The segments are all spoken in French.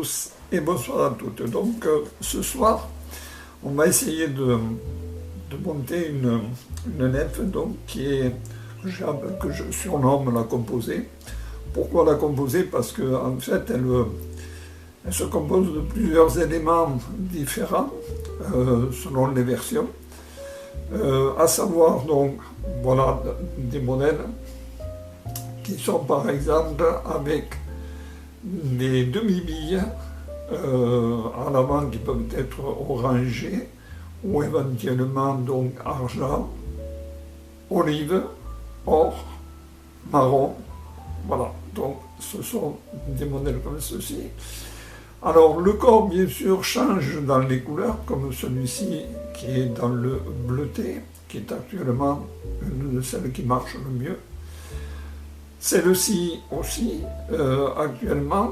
tous et bonsoir à toutes. Donc ce soir, on va essayer de monter une nef donc, que je surnomme la composée. Pourquoi la composée? Parce qu'en fait, elle se compose de plusieurs éléments différents selon les versions. À savoir donc, voilà des modèles qui sont par exemple avec des demi-billes à l'avant qui peuvent être orangées ou éventuellement donc argent, olive, or, marron. Voilà, donc ce sont des modèles comme ceci. Alors le corps bien sûr change dans les couleurs, comme celui-ci qui est dans le bleuté, qui est actuellement une de celles qui marche le mieux. Celle-ci aussi, actuellement,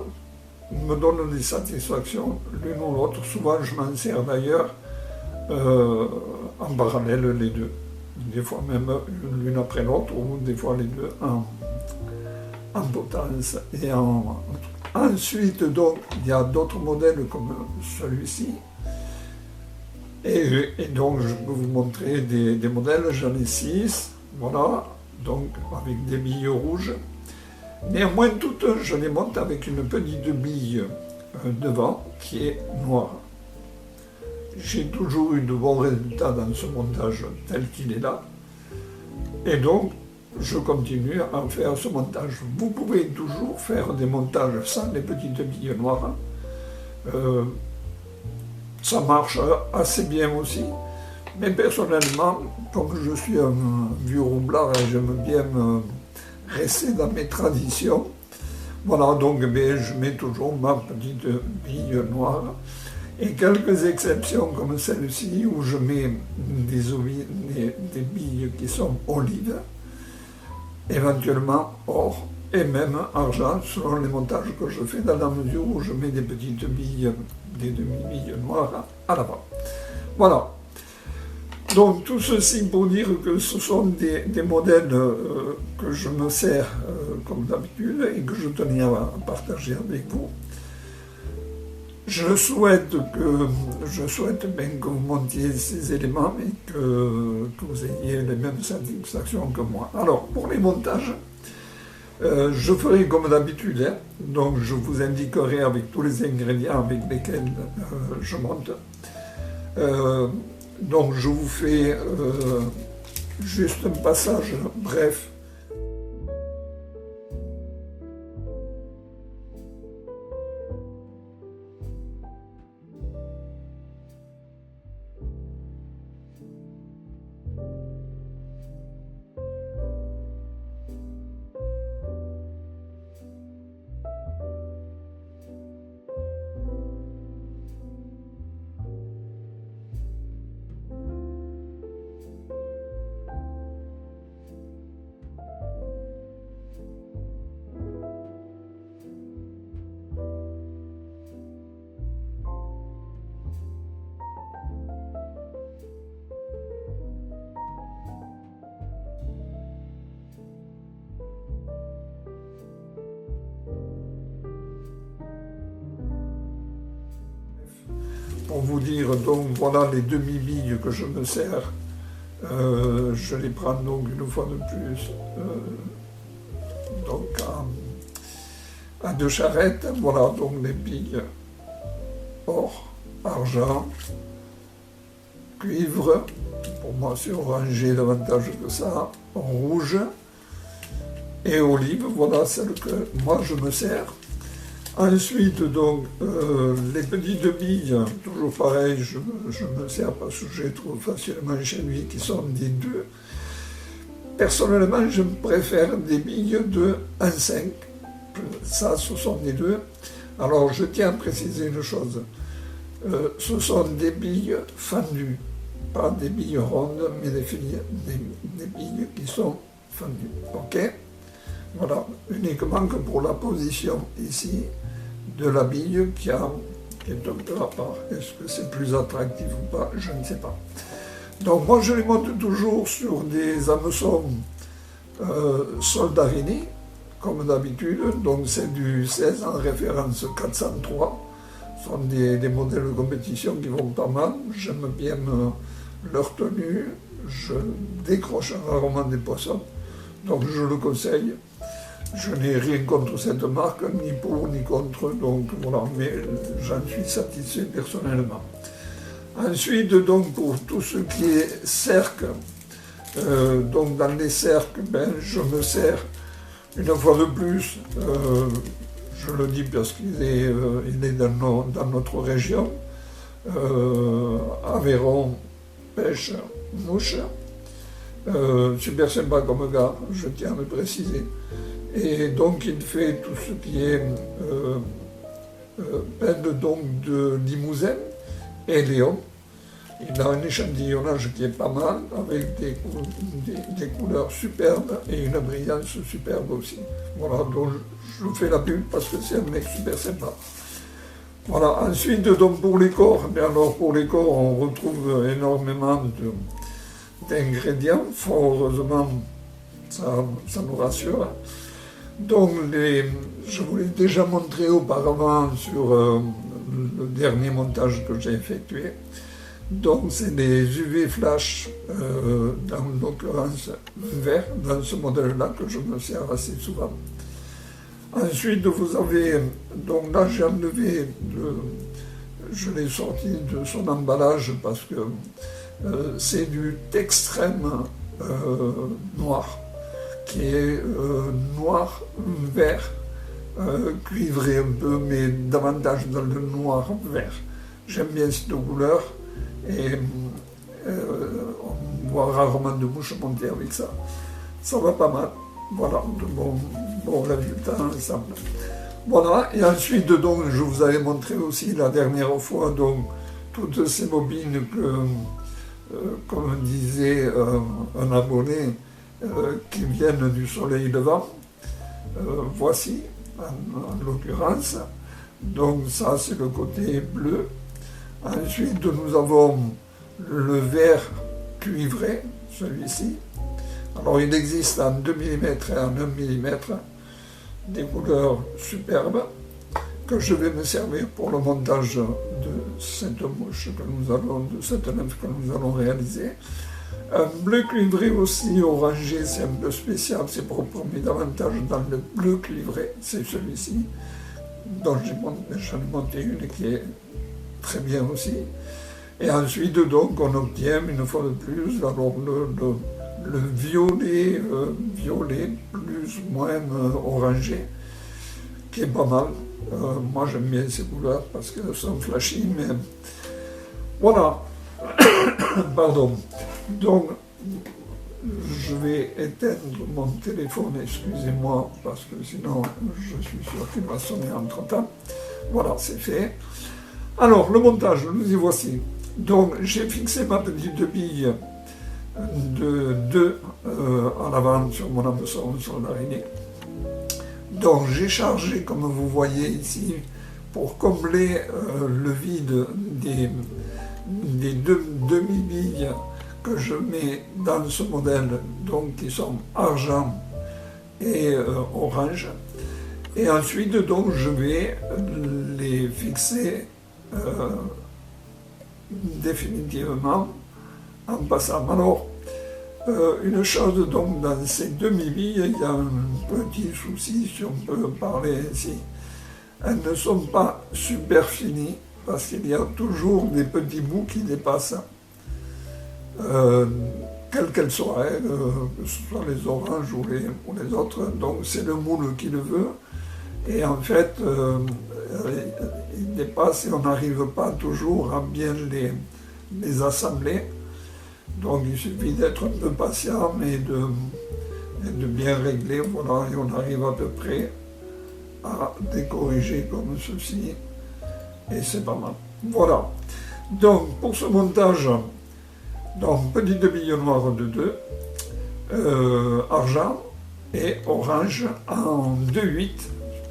me donne des satisfactions l'une ou l'autre. Souvent je m'en sers d'ailleurs en parallèle les deux. Des fois même l'une après l'autre, ou des fois les deux en potence et en... Ensuite, donc, il y a d'autres modèles comme celui-ci. Et donc, je peux vous montrer des modèles, j'en ai 6, voilà, donc avec des billes rouges. Néanmoins, toutes, je les monte avec une petite bille devant qui est noire. J'ai toujours eu de bons résultats dans ce montage tel qu'il est là. Et donc, je continue à faire ce montage. Vous pouvez toujours faire des montages sans les petites billes noires. Ça marche assez bien aussi. Mais personnellement, comme je suis un vieux roublard et j'aime bien rester dans mes traditions, voilà, donc je mets toujours ma petite bille noire. Et quelques exceptions comme celle-ci où je mets des billes qui sont olives, éventuellement or et même argent selon les montages que je fais dans la mesure où je mets des petites billes, des demi-billes noires à l'avant. Voilà. Donc tout ceci pour dire que ce sont des modèles que je me sers comme d'habitude et que je tenais à partager avec vous. Je souhaite bien que vous montiez ces éléments et que vous ayez les mêmes satisfactions que moi. Alors, pour les montages, je ferai comme d'habitude, hein, donc je vous indiquerai avec tous les ingrédients avec lesquels je monte. Donc je vous fais juste un passage bref. Pour vous dire, donc voilà les demi-billes que je me sers. Je les prends donc une fois de plus donc à deux charrettes. Voilà donc les billes or, argent, cuivre, pour moi c'est orangé davantage que ça, rouge et olive. Voilà celle que moi je me sers. Ensuite, donc, les petites billes, toujours pareil, je me sers parce que je les trouve facilement chez lui, qui sont des 2. Personnellement, je préfère des billes de 1,5. Ça, ce sont des 2. Alors, je tiens à préciser une chose. Ce sont des billes fendues, pas des billes rondes, mais des billes qui sont fendues. OK? Voilà, uniquement que pour la position ici de la bille qui est un peu à part. Est-ce que c'est plus attractif ou pas? Je ne sais pas. Donc moi je les monte toujours sur des hameçons Soldarini, comme d'habitude. Donc c'est du 16 en référence 403. Ce sont des modèles de compétition qui vont pas mal. J'aime bien leur tenue. Je décroche rarement des poissons. Donc je le conseille. Je n'ai rien contre cette marque, ni pour ni contre. Donc voilà, mais j'en suis satisfait personnellement. Ensuite, donc, pour tout ce qui est cercle, donc dans les cercles, je me sers une fois de plus, je le dis parce qu'il est, dans notre région, Aveyron, pêche, mouche, super sympa comme gars, je tiens à le préciser. Et donc il fait tout ce qui est peine donc de Limousin et Léon. Il a un échantillonnage qui est pas mal, avec des couleurs superbes et une brillance superbe aussi. Voilà, donc je fais la pub parce que c'est un mec super sympa. Voilà, ensuite, donc pour les corps, alors pour les corps, on retrouve énormément d'ingrédients. Fort heureusement, ça nous rassure. Donc, je vous l'ai déjà montré auparavant sur le dernier montage que j'ai effectué. Donc, c'est des UV flash, dans l'occurrence vert, dans ce modèle-là que je me sers assez souvent. Ensuite, vous avez, donc là j'ai enlevé, je l'ai sorti de son emballage parce que c'est du Textrem noir, qui est noir, vert, cuivré un peu, mais davantage dans le noir vert. J'aime bien cette couleur et on voit rarement de mouches monter avec ça. Ça va pas mal. Voilà, de bon résultat ensemble. Voilà, et ensuite, donc, je vous avais montré aussi la dernière fois, donc, toutes ces bobines que, comme disait un abonné, qui viennent du soleil levant. Voici, en l'occurrence. Donc, ça, c'est le côté bleu. Ensuite, nous avons le vert cuivré, celui-ci. Alors il existe en 2 mm et en 1 mm des couleurs superbes que je vais me servir pour le montage de cette mouche de cette nymphe que nous allons réaliser. Un bleu cuivré aussi orangé, c'est un peu spécial, c'est propre, mais davantage dans le bleu cuivré, c'est celui-ci, dont j'en ai monté une qui est très bien aussi. Et ensuite, donc, on obtient une fois de plus, alors le violet, plus ou moins orangé, qui est pas mal. Moi j'aime bien ces couleurs parce qu'elles sont flashy, mais voilà. Pardon. Donc je vais éteindre mon téléphone, excusez-moi, parce que sinon je suis sûr qu'il va sonner entre-temps. Voilà, c'est fait. Alors le montage, nous y voici. Donc j'ai fixé ma petite bille de 2 à l'avant sur mon hameçon sur l'araignée. Donc j'ai chargé, comme vous voyez ici, pour combler le vide des 2 demi-billes que je mets dans ce modèle, donc qui sont argent et orange. Et ensuite, donc, je vais les fixer définitivement en passant. Alors, une chose, donc, dans ces demi-billes, il y a un petit souci, si on peut parler ainsi. Elles ne sont pas super finies, parce qu'il y a toujours des petits bouts qui dépassent, quelles qu'elles soient, que ce soit les oranges ou les autres. Donc, c'est le moule qui le veut. Et en fait, il dépasse et on n'arrive pas toujours à bien les assembler. Donc il suffit d'être un peu patient et de bien régler, voilà, et on arrive à peu près à décorriger comme ceci, et c'est pas mal. Voilà. Donc pour ce montage, donc petite bille noire de 2, argent et orange en 2,8.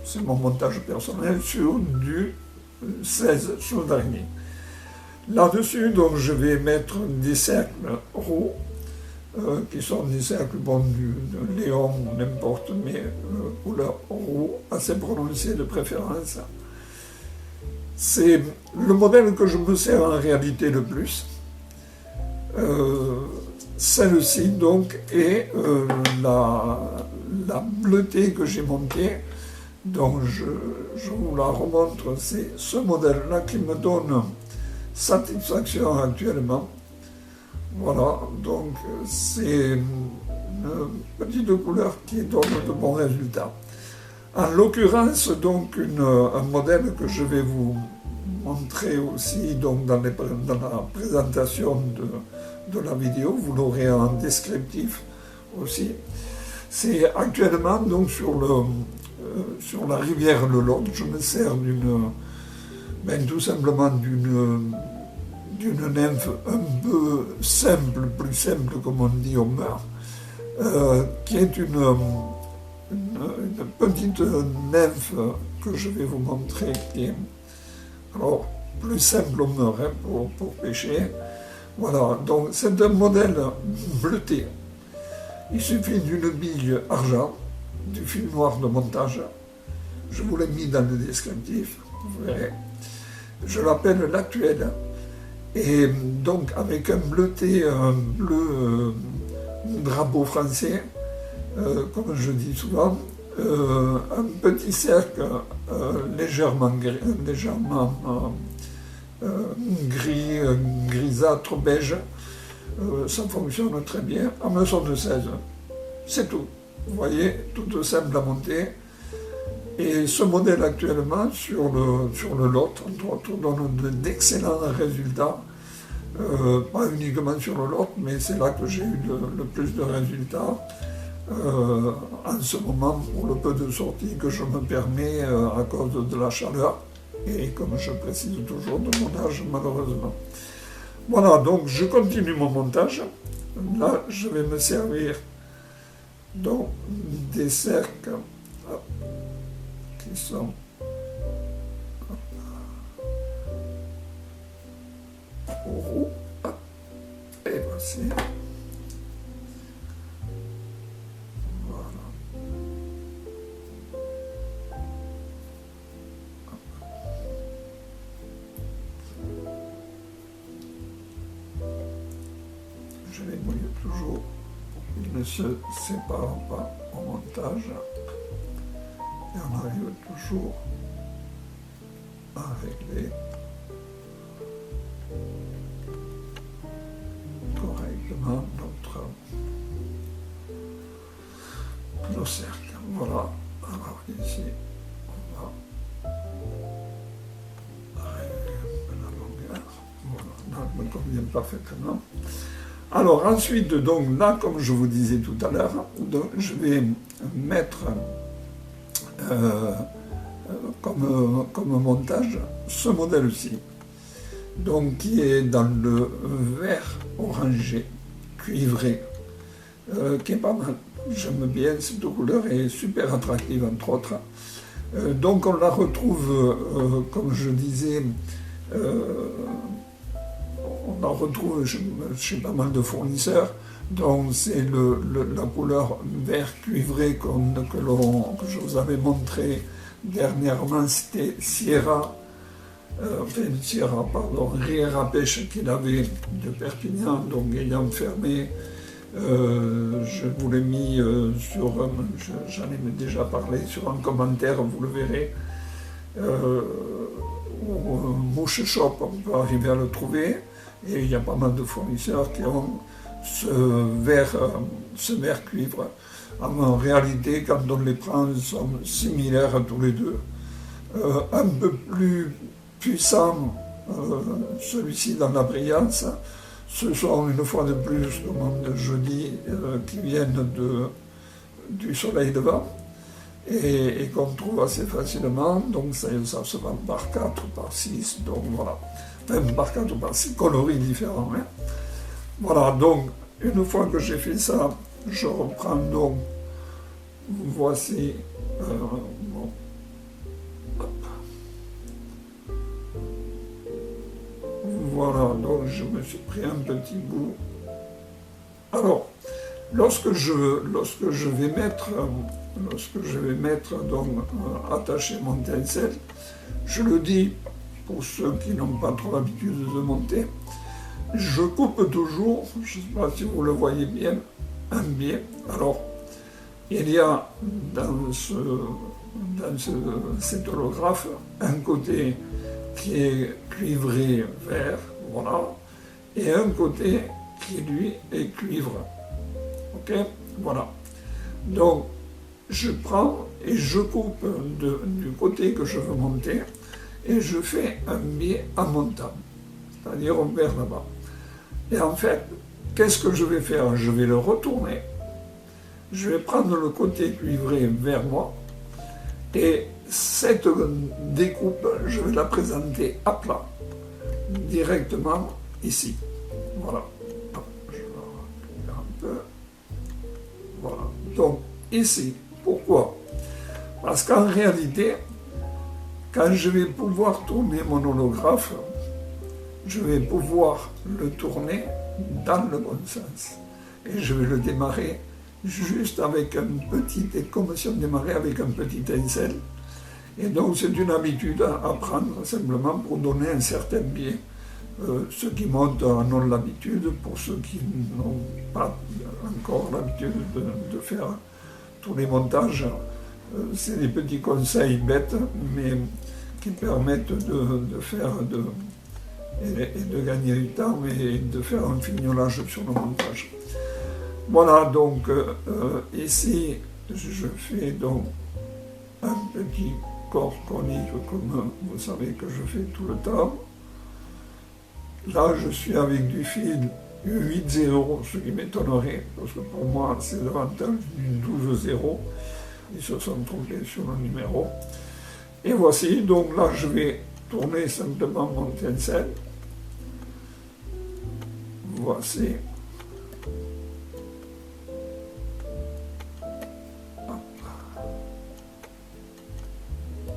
C'est mon montage personnel sur du 16 sur d'araignée. Là-dessus, donc, je vais mettre des cercles roux, qui sont des cercles de Léon ou n'importe, mais couleur roux, assez prononcée de préférence. c'est le modèle que je me sers en réalité le plus. Celle-ci donc est la bleutée que j'ai montée, donc je vous la remontre, c'est ce modèle-là qui me donne satisfaction actuellement. Voilà, donc c'est une petite couleur qui donne de bons résultats. En l'occurrence, donc un modèle que je vais vous montrer aussi donc, dans la présentation de la vidéo, vous l'aurez en descriptif aussi. C'est actuellement donc sur la rivière Le Lot. Je me sers tout simplement d'une nymphe un peu simple, plus simple comme on dit au meurtre, qui est une petite nymphe que je vais vous montrer, qui est alors plus simple au meurtre pour pêcher. Voilà, donc c'est un modèle bleuté. Il suffit d'une bille argent, du fil noir de montage. Je vous l'ai mis dans le descriptif, vous verrez. Je l'appelle l'actuelle. Et donc avec un bleuté, un bleu drapeau français, comme je dis souvent, un petit cercle légèrement gris, grisâtre, beige, ça fonctionne très bien, à meçon de 16. C'est tout. Vous voyez, tout simple à monter. Et ce modèle actuellement sur le Lot, entre autres, donne d'excellents résultats. Pas uniquement sur le Lot, mais c'est là que j'ai eu le plus de résultats en ce moment pour le peu de sorties que je me permets à cause de la chaleur et comme je précise toujours de mon âge malheureusement. Voilà, donc je continue mon montage. Là, je vais me servir donc des cercles qui sont roux. Et voici. Voilà. Je les mouille toujours pour qu'ils ne se séparent pas au montage. Et on arrive toujours à régler correctement nos cercles. Voilà. Alors ici, on va régler un peu la longueur. Voilà, là, elle me convient parfaitement. Alors ensuite, donc là, comme je vous disais tout à l'heure, je vais mettre comme montage ce modèle-ci, donc qui est dans le vert orangé, cuivré, qui est pas mal. J'aime bien cette couleur, est super attractive entre autres. Donc on la retrouve, comme je disais, on la retrouve chez pas mal de fournisseurs. Donc c'est la couleur vert cuivré que je vous avais montré dernièrement, c'était Riera Pêche qu'il avait de Perpignan, donc ayant fermé, je vous l'ai mis j'en ai déjà parlé sur un commentaire, vous le verrez, Mouche Shop, on peut arriver à le trouver, et il y a pas mal de fournisseurs qui ont ce vert cuivre. En réalité, quand on les prend, ils sont similaires à tous les deux. Un peu plus puissant, celui-ci dans la brillance. Ce sont, une fois de plus, comme je dis, qui viennent du soleil levant et qu'on trouve assez facilement. Donc ça se vend par 4 ou par 6, donc voilà. Même par 4 ou par 6 coloris différents. Hein. Voilà, donc, une fois que j'ai fait ça, je reprends donc, voici, bon, voilà, donc je me suis pris un petit bout. Alors, lorsque je vais mettre donc, attacher mon tencel, je le dis pour ceux qui n'ont pas trop l'habitude de monter, je coupe toujours, je ne sais pas si vous le voyez bien, un biais. Alors, il y a dans cet holographe un côté qui est cuivré vert, voilà, et un côté qui lui est cuivre. Ok, voilà. Donc, je prends et je coupe du côté que je veux monter et je fais un biais en montant, c'est-à-dire vers là-bas. Et en fait, qu'est-ce que je vais faire? Je vais le retourner, je vais prendre le côté cuivré vers moi et cette découpe, je vais la présenter à plat, directement ici. Voilà. Je vais reculer un peu. Voilà. Donc, ici. Pourquoi? Parce qu'en réalité, quand je vais pouvoir tourner mon holographe, je vais pouvoir le tourner dans le bon sens. Et je vais le démarrer juste avec un petit, comme si on démarrait avec un petit étincelle. Et donc c'est une habitude à prendre simplement pour donner un certain biais. Ceux qui montent en ont l'habitude, pour ceux qui n'ont pas encore l'habitude de faire tous les montages, c'est des petits conseils bêtes, mais qui permettent de faire et de gagner du temps et de faire un fignolage sur le montage. Voilà, donc ici, je fais donc un petit corps conique, comme vous savez que je fais tout le temps. Là, je suis avec du fil 8-0, ce qui m'étonnerait, parce que pour moi, c'est davantage du 12-0. Ils se sont trompés sur le numéro. Et voici, donc là, je vais tourner simplement mon étincelle. Voici.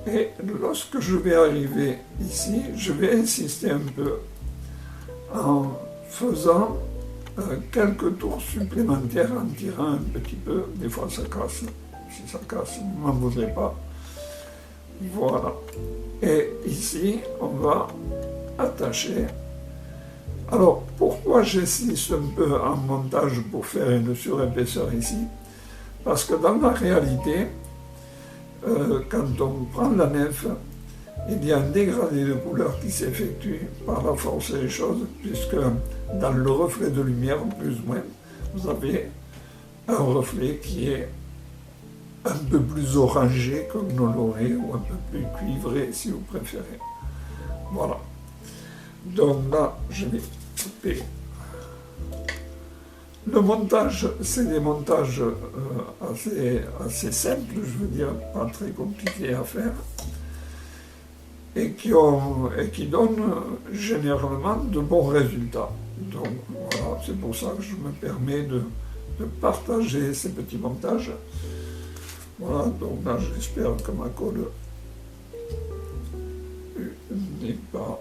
Et lorsque je vais arriver ici, je vais insister un peu en faisant quelques tours supplémentaires, en tirant un petit peu. Des fois ça casse. Si ça casse, ne m'en voudrez pas. Voilà. Et ici, on va attacher. Alors, pourquoi j'insiste un peu en montage pour faire une surépaisseur ici? Parce que dans la réalité, quand on prend la nef, il y a un dégradé de couleur qui s'effectue par la force des choses, puisque dans le reflet de lumière, plus ou moins, vous avez un reflet qui est un peu plus orangé, comme nous l'aurez, ou un peu plus cuivré, si vous préférez. Voilà. Donc là, je vais couper. Le montage, c'est des montages assez simples, je veux dire, pas très compliqués à faire, et qui donnent généralement de bons résultats. Donc voilà, c'est pour ça que je me permets de partager ces petits montages. Voilà, donc là j'espère que ma colle n'est pas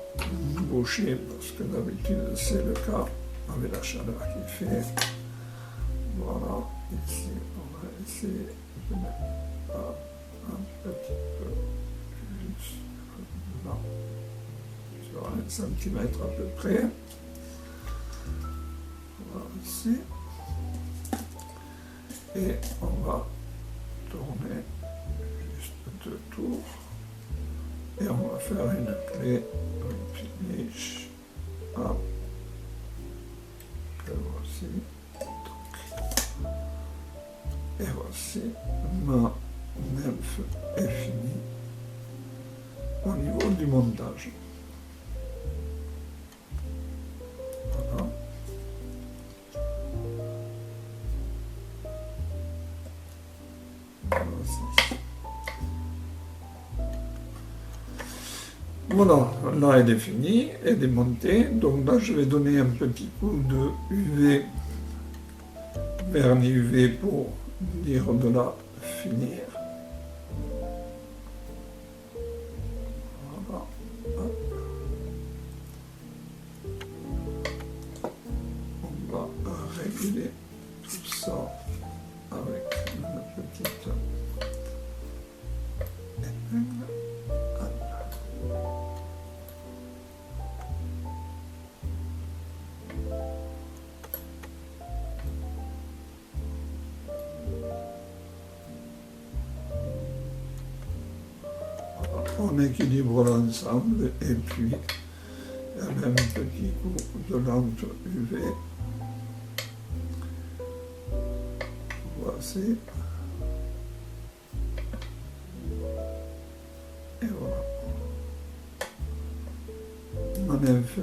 bouchée, parce que d'habitude c'est le cas avec la chaleur qu'il fait. Voilà, ici on va essayer de mettre un petit peu juste là, sur 1 centimètre à peu près. Voilà, ici. Et on va tourner juste 2 tours. Et on va faire une clé, une finish. Hop. Et voici. Et voici, ma nymphe est finie au niveau du montage. Voilà. Voici. Voilà, là elle est finie, elle est montée. Donc là je vais donner un petit coup de UV, vernis UV pour dire de la finir. Voilà. Hop. On va réguler tout ça avec une petite épingle. on équilibre l'ensemble et puis avec un petit coup de lampe UV. Voici. Et voilà. Ma nymphe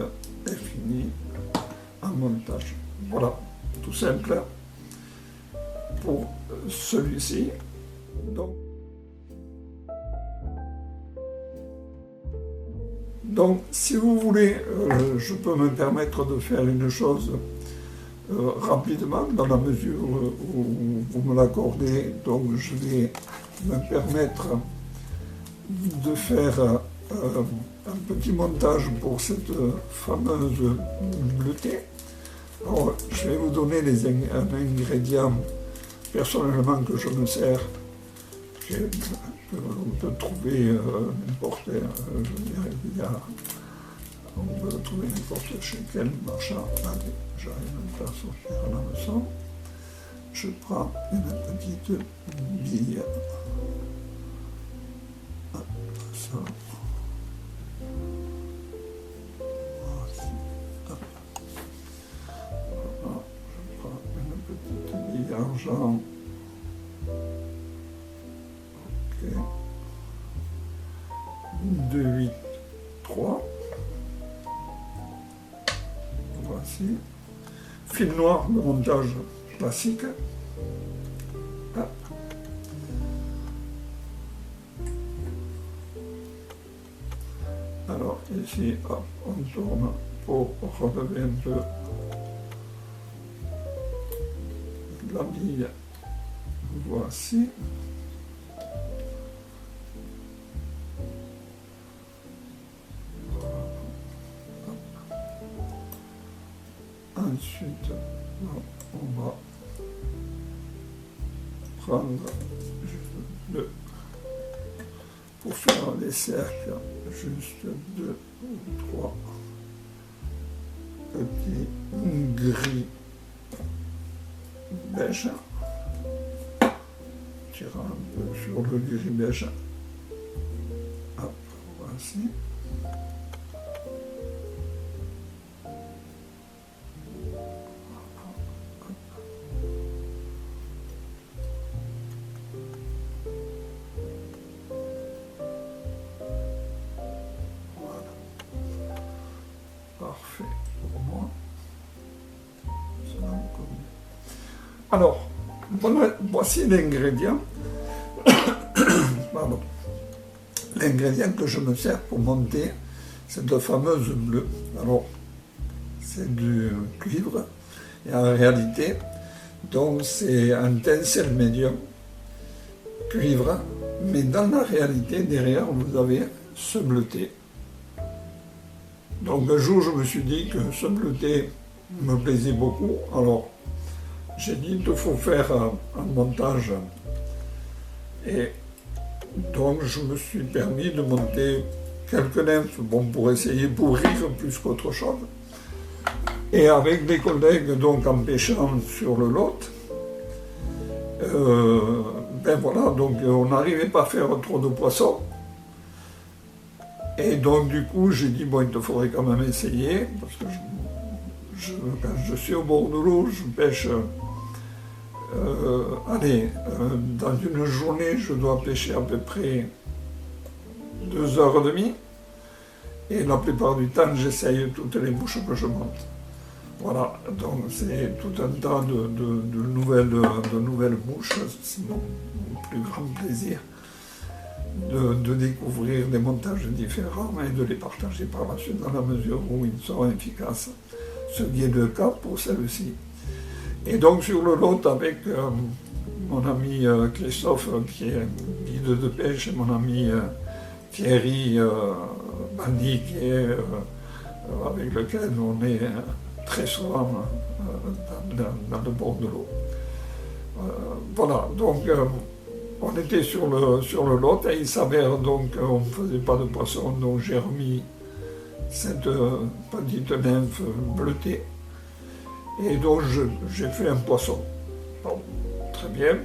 est finie en montage. Voilà, tout simple pour celui-ci. Donc, si vous voulez, je peux me permettre de faire une chose rapidement, dans la mesure où vous me l'accordez. Donc, je vais me permettre de faire un petit montage pour cette fameuse bleutée. Alors, je vais vous donner un ingrédient personnellement que je me sers, on peut trouver n'importe, on peut le trouver n'importe chez quel marchand. Allez, j'arrive à faire sortir la leçon. Je prends une petite bille. Hop, ça. Voici. Hop. Voilà, je prends une petite bille argent. Ok. 2, 8, 3. Voici. Fil noir de montage classique. Hop. Alors ici, hop, on tourne pour relever un peu la bille. Voici. Ensuite, on va prendre pour faire les cercles, juste 2 ou 3 petits gris beige. Tirant un peu sur le gris beige. Hop, voici. Parfait pour moi. Ça me convient. Alors, voici l'ingrédient. Pardon. L'ingrédient que je me sers pour monter cette fameuse bleue. Alors, c'est du cuivre. Et en réalité, donc c'est un tencel médium cuivre. Mais dans la réalité, derrière, vous avez ce bleuté. Donc un jour, je me suis dit que ce bleuté me plaisait beaucoup. Alors, j'ai dit qu'il faut faire un montage. Et donc, je me suis permis de monter quelques nymphes, bon, pour essayer, pour rire plus qu'autre chose. Et avec des collègues, donc en pêchant sur le Lot, ben voilà, donc on n'arrivait pas à faire trop de poissons. Et donc du coup, j'ai dit, bon, il te faudrait quand même essayer, parce que quand je suis au bord de l'eau, je pêche, dans une journée, je dois pêcher à peu près 2h30, et la plupart du temps, j'essaye toutes les mouches que je monte. Voilà, donc c'est tout un tas de nouvelles mouches, c'est mon plus grand plaisir. De découvrir des montages différents et de les partager par la suite dans la mesure où ils sont efficaces. Ce qui est le cas pour celle-ci. Et donc sur le Lot avec mon ami Christophe qui est guide de pêche et mon ami Thierry Bandi qui est avec lequel on est très souvent dans le bord de l'eau. Voilà, donc on était sur le Lot et il s'avère donc qu'on ne faisait pas de poisson, donc j'ai remis cette petite nymphe bleutée et donc j'ai fait un poisson. Bon, très bien.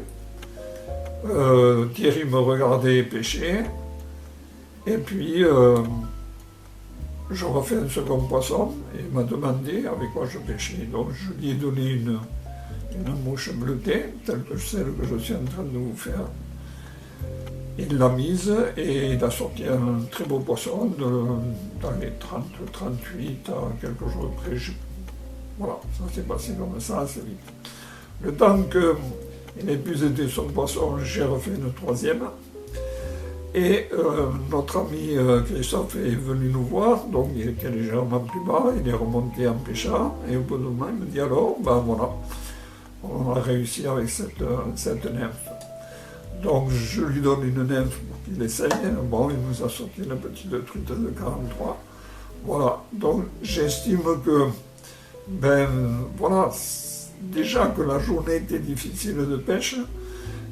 Thierry me regardait pêcher Et puis, je refais un second poisson et il m'a demandé avec quoi je pêchais. Donc je lui ai donné une mouche bleutée, telle que celle que je suis en train de vous faire. Il l'a mise et il a sorti un très beau poisson dans les 30, 38 à quelque chose près. Voilà, ça s'est passé comme ça assez vite. Le temps qu'il ait épuisé son poisson, j'ai refait une troisième. Et notre ami Christophe est venu nous voir, donc il était légèrement plus bas, il est remonté en pêchant, et au bout d'un moment, il me dit alors, ben voilà, on a réussi avec cette nymphe. Donc je lui donne une nymphe pour qu'il essaye. Bon, il nous a sorti la petite truite de 43. Voilà, donc j'estime que, ben voilà, déjà que la journée était difficile de pêche,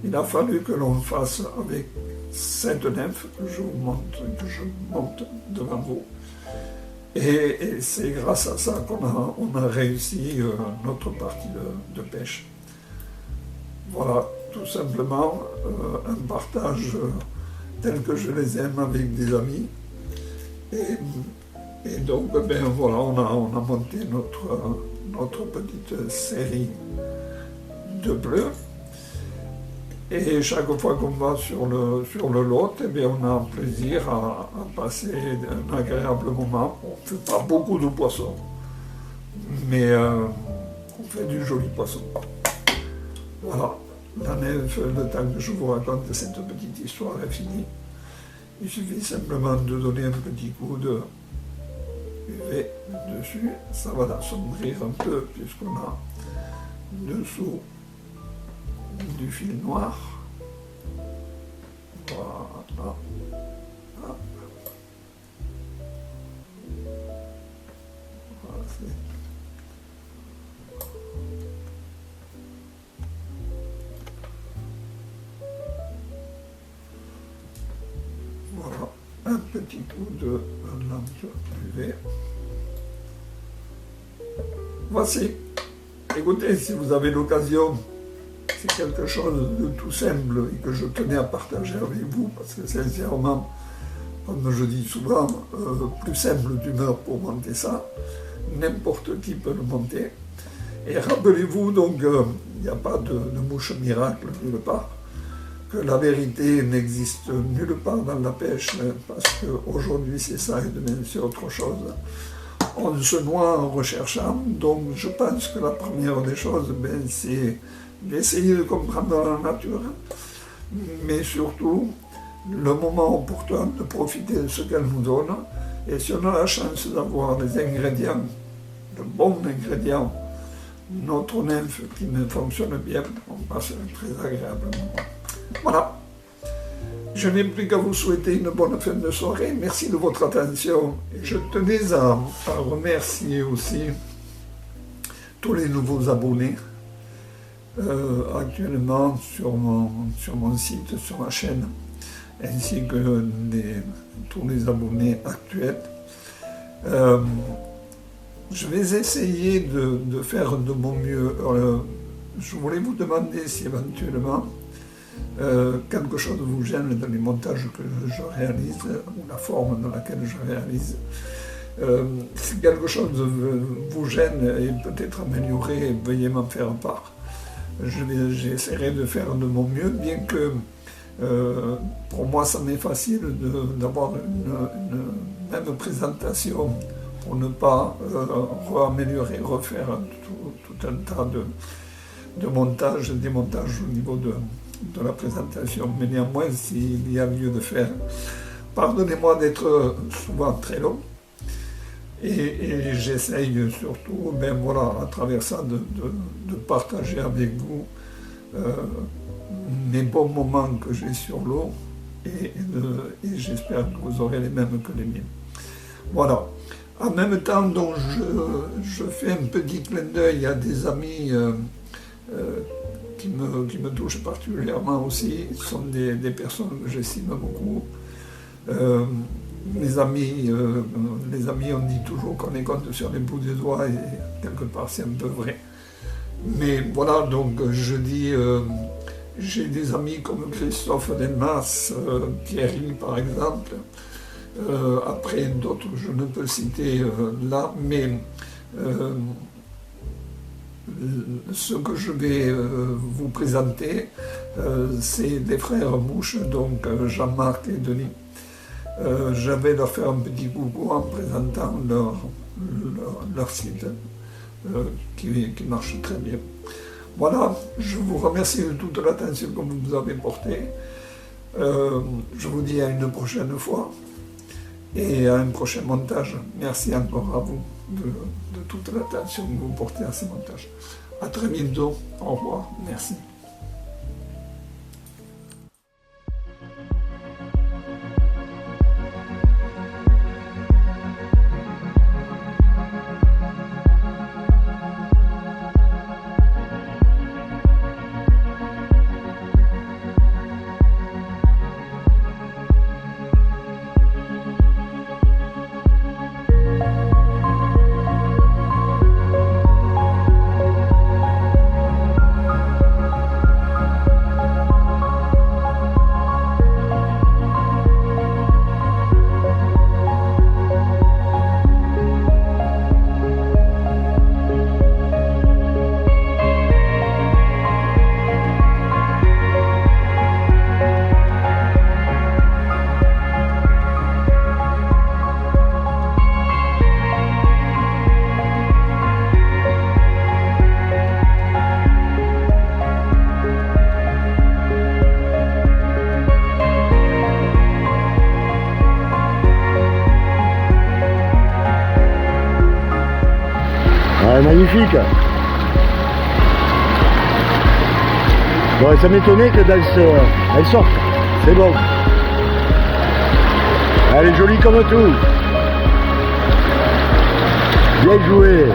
il a fallu que l'on fasse avec cette nymphe que je monte devant vous. Et c'est grâce à ça qu'on a réussi notre partie de pêche. Voilà, tout simplement un partage tel que je les aime avec des amis. Et donc, ben voilà, on a monté notre petite série de bleus. Et chaque fois qu'on va sur le lot, eh bien, on a un plaisir à passer un agréable moment. On ne fait pas beaucoup de poissons, mais on fait du joli poisson. Voilà, la nymphe, le temps que je vous raconte cette petite histoire est finie. Il suffit simplement de donner un petit coup de UV dessus. Ça va l'assombrir un peu puisqu'on a dessous du fil noir. Voilà. Voilà, un petit coup de lampe UV. Voici. Écoutez, si vous avez l'occasion, c'est quelque chose de tout simple et que je tenais à partager avec vous, parce que sincèrement, comme je dis souvent, plus simple d'humeur pour monter ça, n'importe qui peut le monter. Et rappelez-vous, donc, il n'y a pas de mouche miracle nulle part, que la vérité n'existe nulle part dans la pêche, parce qu'aujourd'hui c'est ça et demain c'est autre chose. On se noie en recherchant, donc je pense que la première des choses, ben, c'est d'essayer de comprendre la nature, mais surtout le moment opportun de profiter de ce qu'elle nous donne. Et si on a la chance d'avoir des ingrédients, de bons ingrédients, notre nymphe qui me fonctionne bien, on passe un très agréable moment. Voilà. Je n'ai plus qu'à vous souhaiter une bonne fin de soirée. Merci de votre attention. Et je tenais à remercier aussi tous les nouveaux abonnés actuellement sur mon site, sur ma chaîne, ainsi que tous les abonnés actuels. Je vais essayer de faire de mon mieux. Je voulais vous demander si éventuellement quelque chose vous gêne dans les montages que je réalise, ou la forme dans laquelle je réalise. Si quelque chose vous gêne et peut-être améliorer, veuillez m'en faire part. J'essaierai de faire de mon mieux, bien que pour moi ça m'est facile d'avoir une même présentation pour ne pas améliorer, refaire tout un tas de montages, démontages au niveau de la présentation. Mais néanmoins, s'il y a lieu de faire, pardonnez-moi d'être souvent très long. Et j'essaye surtout, ben voilà, à travers ça, de partager avec vous les bons moments que j'ai sur l'eau, et j'espère que vous aurez les mêmes que les miens. Voilà. En même temps, donc, je fais un petit clin d'œil à des amis qui me touchent particulièrement aussi. Ce sont des personnes que j'estime beaucoup. Les amis, on dit toujours qu'on les compte sur les bouts des doigts, et quelque part c'est un peu vrai. Mais voilà, donc je dis, j'ai des amis comme Christophe Delmas, Thierry par exemple, Après d'autres, je ne peux citer là, mais ce que je vais vous présenter, c'est des frères Mouche, donc Jean-Marc et Denis. J'avais leur faire un petit coucou en présentant leur site, qui marche très bien. Voilà, je vous remercie de toute l'attention que vous nous avez portée. Je vous dis à une prochaine fois et à un prochain montage. Merci encore à vous de toute l'attention que vous portez à ces montages. À très bientôt. Au revoir. Merci. Ouais, magnifique. Bon, ça m'étonnait que elle sorte. C'est bon. Elle est jolie comme tout. Bien joué.